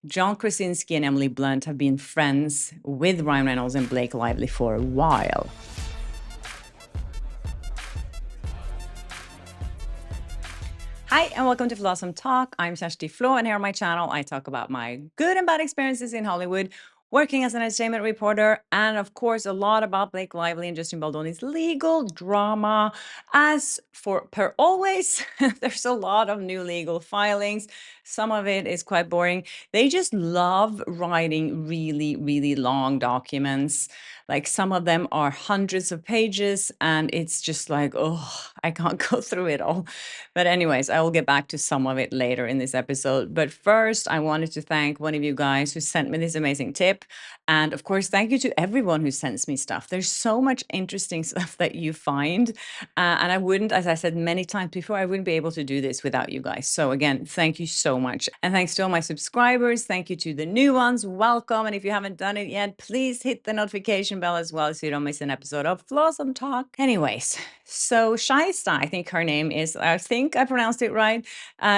John Krasinski and Emily Blunt have been friends with Ryan Reynolds and Blake Lively for a while. Hi, and welcome to Flawsome Talk. I'm Kersti Flo, and here on my channel, I talk about my good and bad experiences in Hollywood, working as an entertainment reporter, and of course, a lot about Blake Lively and Justin Baldoni's legal drama. As for per always, there's a lot of new legal filings. Some of it is quite boring. They just love writing really, really long documents. Like some of them are hundreds of pages, and it's just like, oh, I can't go through it all. But anyways, I will get back to some of it later in this episode. But first, I wanted to thank one of you guys who sent me this amazing tip. And of course, thank you to everyone who sends me stuff. There's so much interesting stuff that you find. And I wouldn't, as I said many times before, I wouldn't be able to do this without you guys. So again, thank you so much. And thanks to all my subscribers. Thank you to the new ones. Welcome. And if you haven't done it yet, please hit the notification bell as well so you don't miss an episode of Flawsome Talk. Anyways, so Shaista, I think her name is, I think I pronounced it right,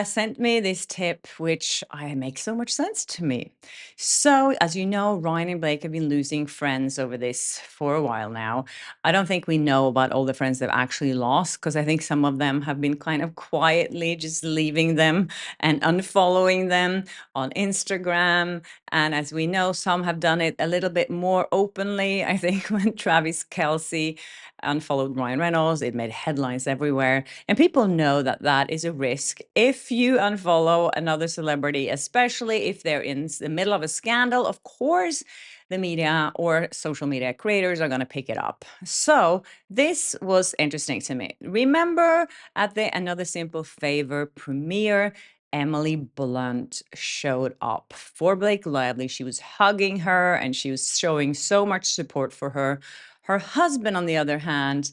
sent me this tip, which makes so much sense to me. So, as you know, Ryan and Blake have been losing friends over this for a while now. I don't think we know about all the friends they've actually lost, because I think some of them have been kind of quietly just leaving them and unfollowing them on Instagram. And as we know, some have done it a little bit more openly. I think when Travis Kelce unfollowed Ryan Reynolds, it made headlines everywhere. And people know that that is a risk if you unfollow another celebrity, especially if they're in the middle of a scandal. Of course, the media or social media creators are going to pick it up. So this was interesting to me. Remember at the Another Simple Favor premiere, Emily Blunt showed up for Blake Lively. She was hugging her and she was showing so much support for her. Her husband, on the other hand,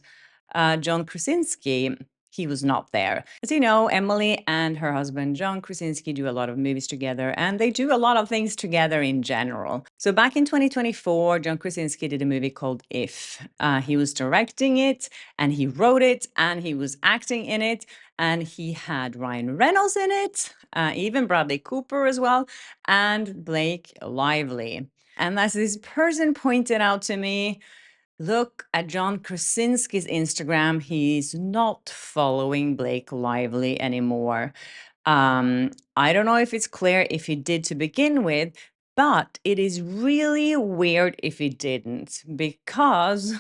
John Krasinski, he was not there. As you know, Emily and her husband, John Krasinski, do a lot of movies together, and they do a lot of things together in general. So back in 2024, John Krasinski did a movie called If. He was directing it, and he wrote it, and he was acting in it, and he had Ryan Reynolds in it, even Bradley Cooper as well, and Blake Lively. And as this person pointed out to me, look at John Krasinski's Instagram. He's not following Blake Lively anymore. I don't know if it's clear if he did to begin with, but it is really weird if he didn't, because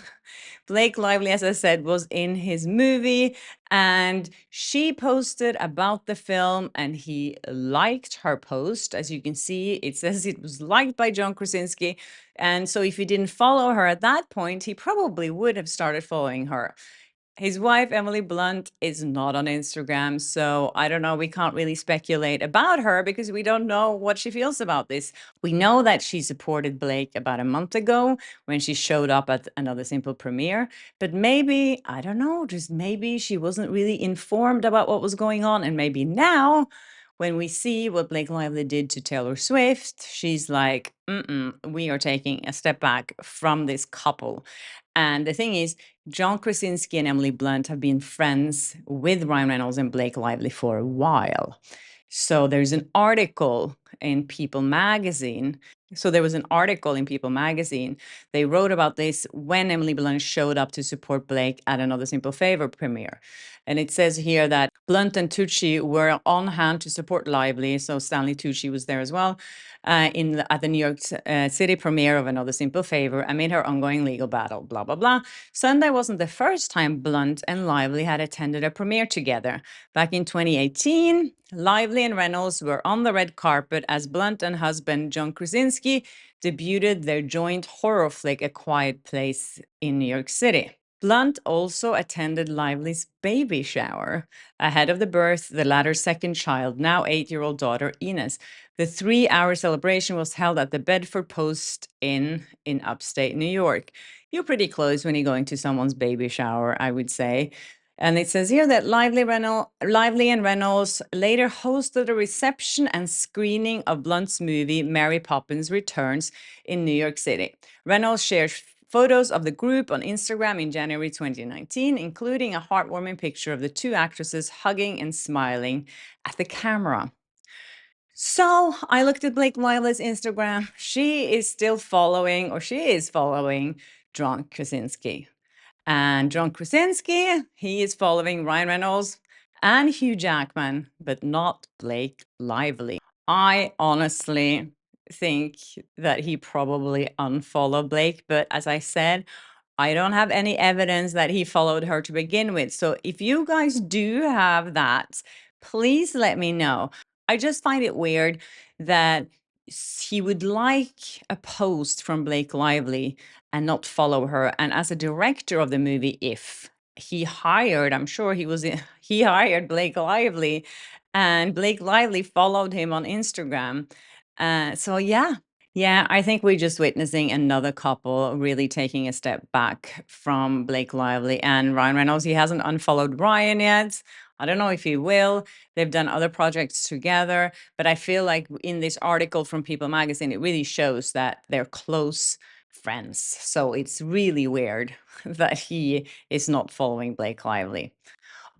Blake Lively, as I said, was in his movie and she posted about the film and he liked her post. As you can see, it says it was liked by John Krasinski. And so if he didn't follow her at that point, he probably would have started following her. His wife, Emily Blunt, is not on Instagram, so I don't know. We can't really speculate about her because we don't know what she feels about this. We know that she supported Blake about a month ago when she showed up at Another Simple premiere, but maybe, I don't know, just maybe she wasn't really informed about what was going on, and maybe now, when we see what Blake Lively did to Taylor Swift, she's like, we are taking a step back from this couple. And the thing is, John Krasinski and Emily Blunt have been friends with Ryan Reynolds and Blake Lively for a while. So there's an article in People magazine. So there was an article in People magazine. They wrote about this when Emily Blunt showed up to support Blake at Another Simple Favor premiere. And it says here that Blunt and Tucci were on hand to support Lively. So Stanley Tucci was there as well at the New York City premiere of Another Simple Favor amid her ongoing legal battle, blah, blah, blah. Sunday wasn't the first time Blunt and Lively had attended a premiere together. Back in 2018, Lively and Reynolds were on the red carpet as Blunt and husband John Krasinski debuted their joint horror flick, A Quiet Place, in New York City. Blunt also attended Lively's baby shower ahead of the birth of the latter's second child, now 8-year-old daughter Ines. The 3-hour celebration was held at the Bedford Post Inn in upstate New York. You're pretty close when you're going to someone's baby shower, I would say. And it says here that Lively and Reynolds later hosted a reception and screening of Blunt's movie Mary Poppins Returns in New York City. Reynolds shares photos of the group on Instagram in January 2019, including a heartwarming picture of the two actresses hugging and smiling at the camera. So I looked at Blake Lively's Instagram. She is still following, or she is following, John Krasinski. And John Krasinski, he is following Ryan Reynolds and Hugh Jackman, but not Blake Lively. I honestly think that he probably unfollowed Blake, but as I said, I don't have any evidence that he followed her to begin with. So if you guys do have that, please let me know. I just find it weird that he would like a post from Blake Lively and not follow her. And as a director of the movie, if he hired, I'm sure he hired Blake Lively, and Blake Lively followed him on Instagram. So yeah, yeah, I think we're just witnessing another couple really taking a step back from Blake Lively and Ryan Reynolds. He hasn't unfollowed Ryan yet. I don't know if he will. They've done other projects together, but I feel like in this article from People Magazine, it really shows that they're close friends. So it's really weird that he is not following Blake Lively.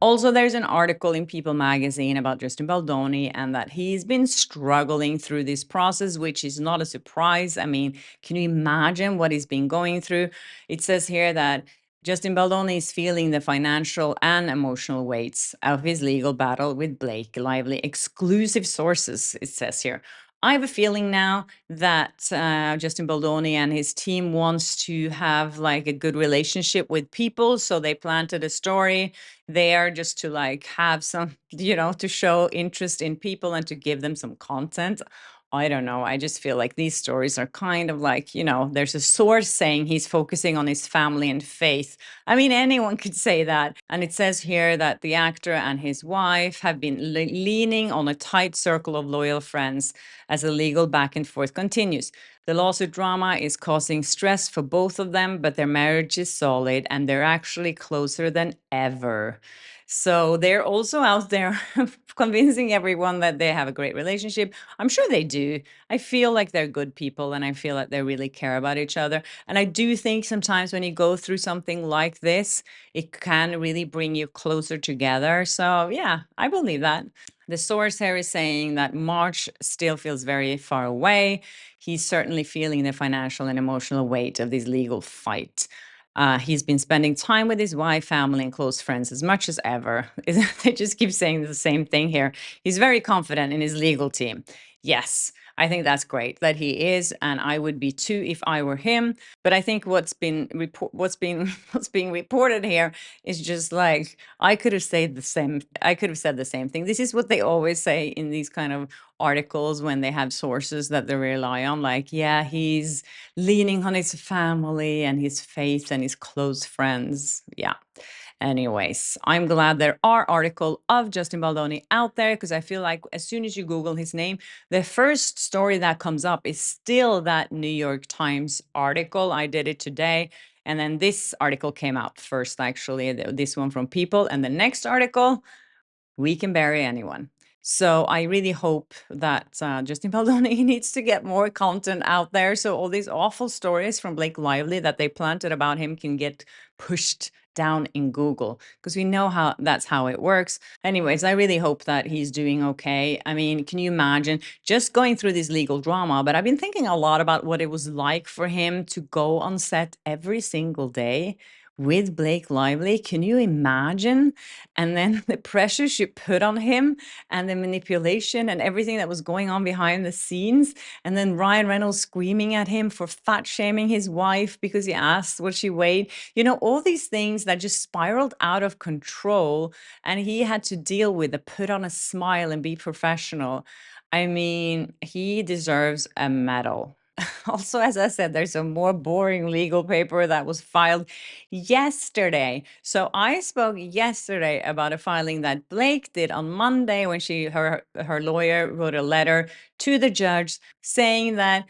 Also, there's an article in People Magazine about Justin Baldoni and that he's been struggling through this process, which is not a surprise. I mean, can you imagine what he's been going through? It says here that Justin Baldoni is feeling the financial and emotional weights of his legal battle with Blake Lively. Exclusive sources, it says here. I have a feeling now that Justin Baldoni and his team wants to have like a good relationship with people. So they planted a story there just to like have some, to show interest in people and to give them some content. I don't know. I just feel like these stories are kind of like, there's a source saying he's focusing on his family and faith. I mean, anyone could say that. And it says here that the actor and his wife have been leaning on a tight circle of loyal friends as the legal back and forth continues. The lawsuit drama is causing stress for both of them, but their marriage is solid and they're actually closer than ever. So they're also out there convincing everyone that they have a great relationship. I'm sure they do. I feel like they're good people and I feel like they really care about each other. And I do think sometimes when you go through something like this, it can really bring you closer together. So yeah, I believe that. The source here is saying that March still feels very far away. He's certainly feeling the financial and emotional weight of this legal fight. He's been spending time with his wife, family, and close friends as much as ever. They just keep saying the same thing here. He's very confident in his legal team. Yes, I think that's great that he is, and I would be too if I were him. But I think what's being reported here is just like I could have said the same. I could have said the same thing. This is what they always say in these kind of articles when they have sources that they rely on. Like, yeah, he's leaning on his family and his faith and his close friends. Yeah. Anyways, I'm glad there are articles of Justin Baldoni out there because I feel like as soon as you Google his name, the first story that comes up is still that New York Times article. I did it today. And then this article came out first, actually, this one from People. And the next article, We Can Bury Anyone. So I really hope that Justin Baldoni needs to get more content out there so all these awful stories from Blake Lively that they planted about him can get pushed down in Google because we know that's how it works. Anyways, I really hope that he's doing okay. I mean, can you imagine just going through this legal drama? But I've been thinking a lot about what it was like for him to go on set every single day with Blake Lively. Can you imagine? And then the pressure she put on him and the manipulation and everything that was going on behind the scenes. And then Ryan Reynolds screaming at him for fat shaming his wife because he asked what she weighed. All these things that just spiraled out of control. And he had to deal with it, put on a smile and be professional. I mean, he deserves a medal. Also, as I said, there's a more boring legal paper that was filed yesterday. So I spoke yesterday about a filing that Blake did on Monday when her lawyer wrote a letter to the judge saying that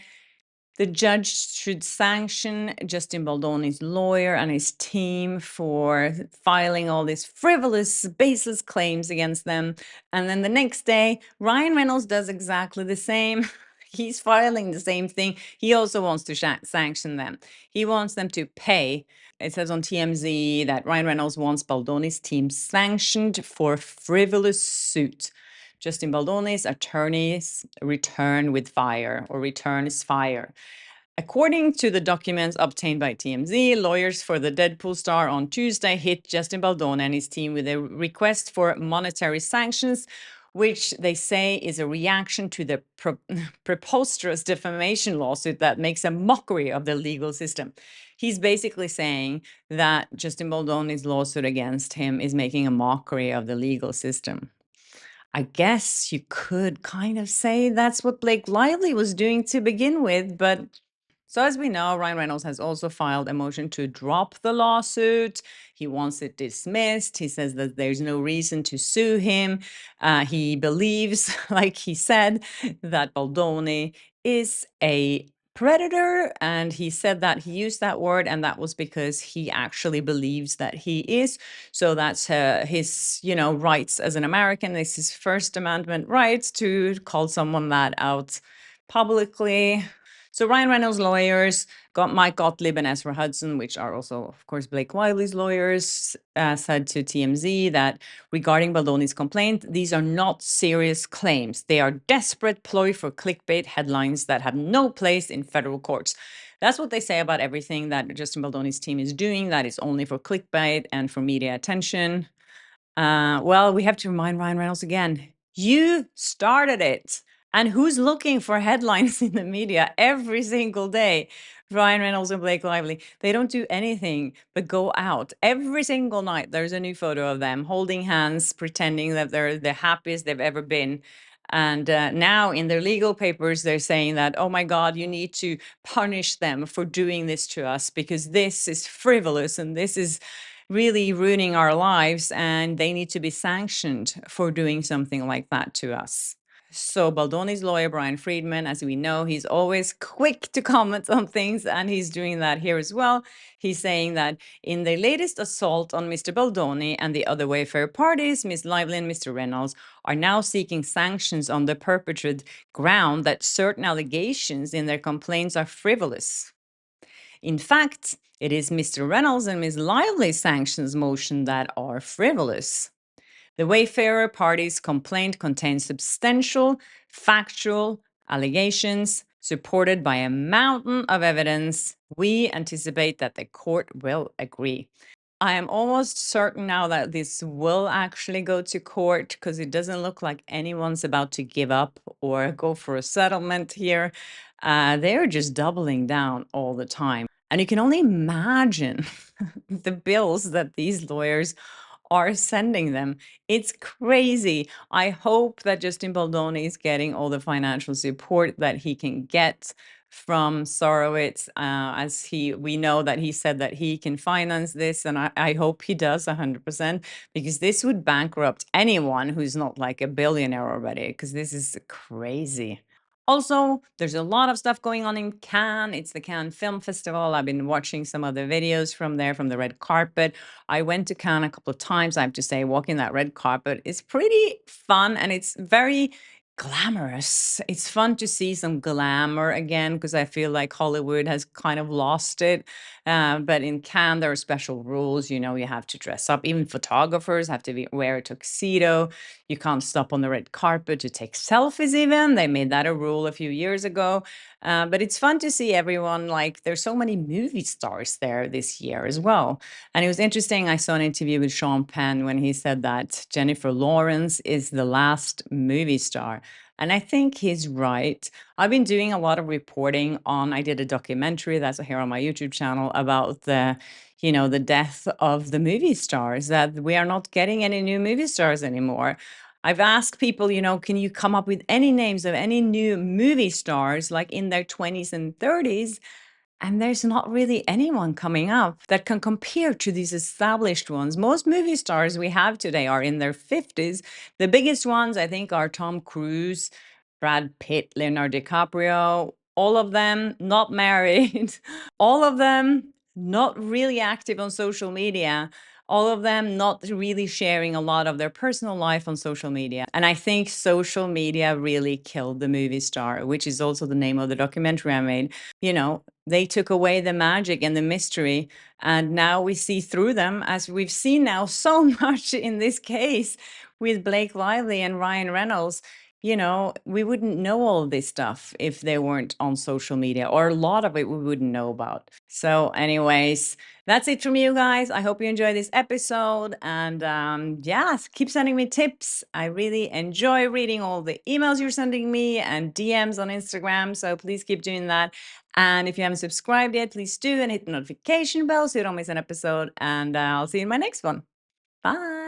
the judge should sanction Justin Baldoni's lawyer and his team for filing all these frivolous, baseless claims against them. And then the next day, Ryan Reynolds does exactly the same. He's filing the same thing. He also wants to sanction them. He wants them to pay. It says on TMZ that Ryan Reynolds wants Baldoni's team sanctioned for frivolous suit Justin Baldoni's attorneys returns fire. According to the documents obtained by TMZ, lawyers for the Deadpool star on Tuesday hit Justin Baldoni and his team with a request for monetary sanctions, which they say is a reaction to the preposterous defamation lawsuit that makes a mockery of the legal system. He's basically saying that Justin Baldoni's lawsuit against him is making a mockery of the legal system. I guess you could kind of say that's what Blake Lively was doing to begin with, but so as we know, Ryan Reynolds has also filed a motion to drop the lawsuit. He wants it dismissed. He says that there's no reason to sue him. He believes, like he said, that Baldoni is a predator, and he said that he used that word, and that was because he actually believes that he is. So that's his, rights as an American. It's his First Amendment rights to call someone that out publicly. So Ryan Reynolds' lawyers got Mike Gottlieb and Ezra Hudson, which are also, of course, Blake Lively's lawyers, said to TMZ that regarding Baldoni's complaint, these are not serious claims. They are desperate ploy for clickbait headlines that have no place in federal courts. That's what they say about everything that Justin Baldoni's team is doing, that is only for clickbait and for media attention. Well, we have to remind Ryan Reynolds again, you started it. And who's looking for headlines in the media every single day? Ryan Reynolds and Blake Lively. They don't do anything but go out. Every single night, there's a new photo of them holding hands, pretending that they're the happiest they've ever been. And now in their legal papers, they're saying that, oh my God, you need to punish them for doing this to us because this is frivolous and this is really ruining our lives, and they need to be sanctioned for doing something like that to us. So Baldoni's lawyer, Brian Friedman, as we know, he's always quick to comment on things, and he's doing that here as well. He's saying that in the latest assault on Mr. Baldoni and the other Wayfair parties, Ms. Lively and Mr. Reynolds are now seeking sanctions on the perpetrated ground that certain allegations in their complaints are frivolous. In fact, it is Mr. Reynolds and Ms. Lively's sanctions motion that are frivolous. The Wayfarer party's complaint contains substantial, factual allegations supported by a mountain of evidence. We anticipate that the court will agree. I am almost certain now that this will actually go to court because it doesn't look like anyone's about to give up or go for a settlement here. They're just doubling down all the time. And you can only imagine the bills that these lawyers are sending them. It's crazy. I hope that Justin Baldoni is getting all the financial support that he can get from Sorowitz, as we know that he said that he can finance this, and I hope he does 100%, because this would bankrupt anyone who's not like a billionaire already, because this is crazy. Also, there's a lot of stuff going on in Cannes. It's the Cannes Film Festival. I've been watching some of the videos from there, from the red carpet. I went to Cannes a couple of times. I have to say, walking that red carpet is pretty fun, and it's very glamorous. It's fun to see some glamour again, because I feel like Hollywood has kind of lost it. But in Cannes, there are special rules. You have to dress up. Even photographers have to wear a tuxedo. You can't stop on the red carpet to take selfies even. They made that a rule a few years ago. But it's fun to see everyone, like there's so many movie stars there this year as well. And it was interesting. I saw an interview with Sean Penn when he said that Jennifer Lawrence is the last movie star. And I think he's right. I've been doing a lot of reporting I did a documentary that's here on my YouTube channel about the death of the movie stars, that we are not getting any new movie stars anymore. I've asked people, can you come up with any names of any new movie stars like in their 20s and 30s? And there's not really anyone coming up that can compare to these established ones. Most movie stars we have today are in their 50s. The biggest ones, I think, are Tom Cruise, Brad Pitt, Leonardo DiCaprio, all of them not married, all of them not really active on social media, all of them not really sharing a lot of their personal life on social media. And I think social media really killed the movie star, which is also the name of the documentary I made. You know, they took away the magic and the mystery, and now we see through them, as we've seen now so much in this case with Blake Lively and Ryan Reynolds. You know, we wouldn't know all this stuff if they weren't on social media, or a lot of it we wouldn't know about. So, anyways, that's it from you guys. I hope you enjoyed this episode. And yeah, keep sending me tips. I really enjoy reading all the emails you're sending me and DMs on Instagram. So please keep doing that. And if you haven't subscribed yet, please do, and hit the notification bell so you don't miss an episode. And I'll see you in my next one. Bye.